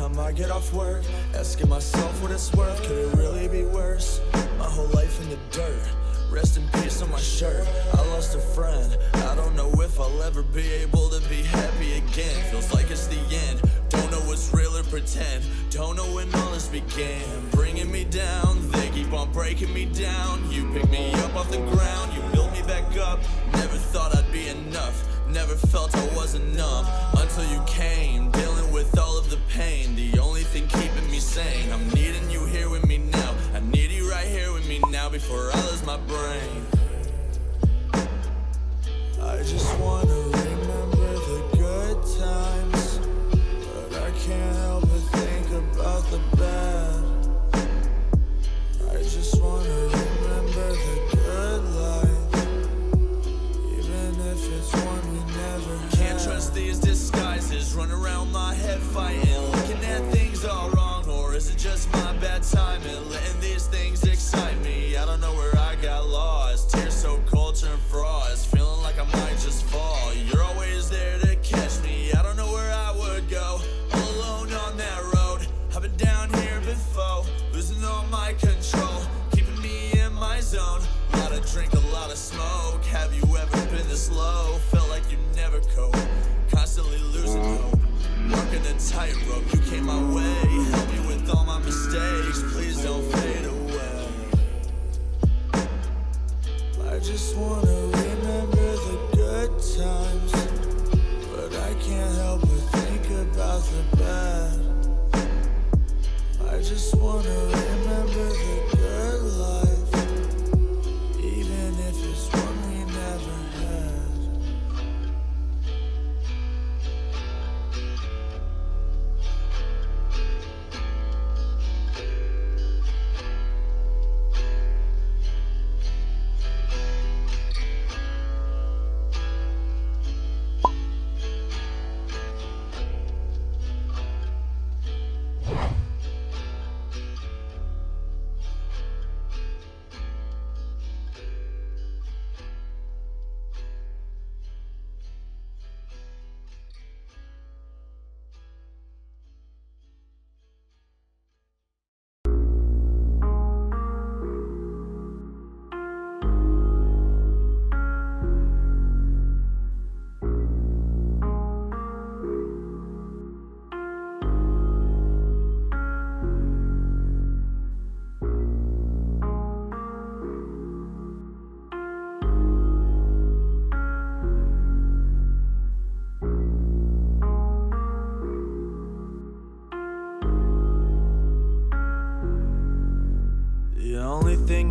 time I get off work, asking myself what it's worth. Could it really be worse? My whole life in the dirt, rest in peace on my shirt. I lost a friend, I don't know if I'll ever be able to be happy again. Feels like it's the end, don't know what's real or pretend. Don't know when all this began, bringing me down. They keep on breaking me down. You pick me up off the ground, you build me back up. Never thought I'd be enough, never felt I wasn't numb until you came, dealing with all of the pain. The only thing keeping me sane, I'm needing you here with me now. I need you right here with me now before I lose my brain. I just wanna remember the good times, but I can't help but think about the bad. I just wanna remember the good life, even if it's one we never had. Can't trust these disguises, run around my head fighting, looking at things all wrong. Or is it just my bad timing, letting these things excite me? I don't know where I got lost, tears so cold turn frost, feeling like I might just fall. You're always there to catch me, I don't know where I would go, all alone on that road. I've been down here before, losing all my control, keeping me in my zone. A lot of drink, a lot of smoke. Have you ever been this low? Felt like you never cope, constantly losing hope, walking a tightrope. You came my way, help me with all my mistakes, please don't fade away. I just wanna remember the good times, but I can't help but think about the bad. I just wanna remember the good life, even if it's one we never had.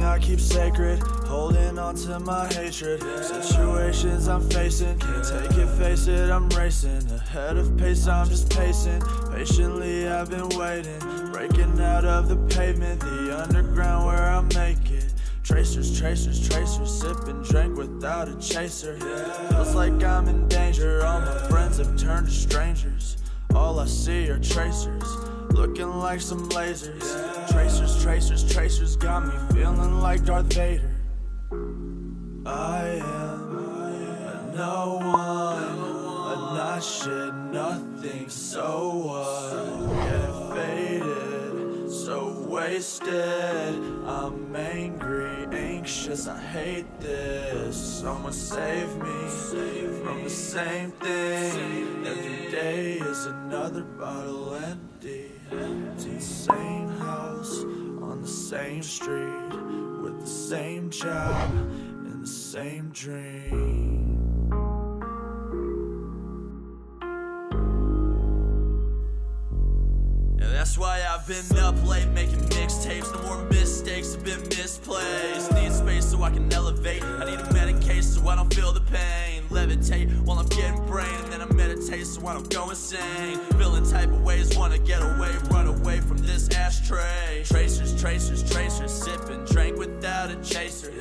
I keep sacred, holding on to my hatred. Situations I'm facing, can't take it, face it, I'm racing. Ahead of pace, I'm just pacing. Patiently I've been waiting, breaking out of the pavement, the underground where I make it. Tracers, tracers, tracers, sipping drink without a chaser. Feels like I'm in danger, all my friends have turned to strangers. All I see are tracers, looking like some lasers. Tracers, tracers, tracers, got me feeling like Darth Vader. I am a no one, a not shit, nothing, so what? Getting faded, so wasted. I'm angry, anxious, I hate this. Someone save me from the same thing. Every day is another bottle empty. It's the same house, on the same street, with the same job, and the same dream. That's why I've been up late making mixtapes. No more mistakes have been misplaced. Need space so I can elevate. I need a Medicaid so I don't feel the pain. Levitate while I'm getting brain, and then I meditate so I don't go insane. Feeling type of ways, wanna get away, run away from this ashtray. Tracers, tracers, tracers, sipping drink without a chaser.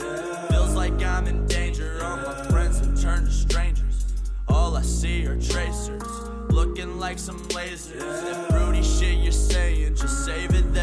Feels like I'm in danger, all my friends have turned to strangers. All I see are tracers, looking like some lasers. That fruity shit you're saying, just save it.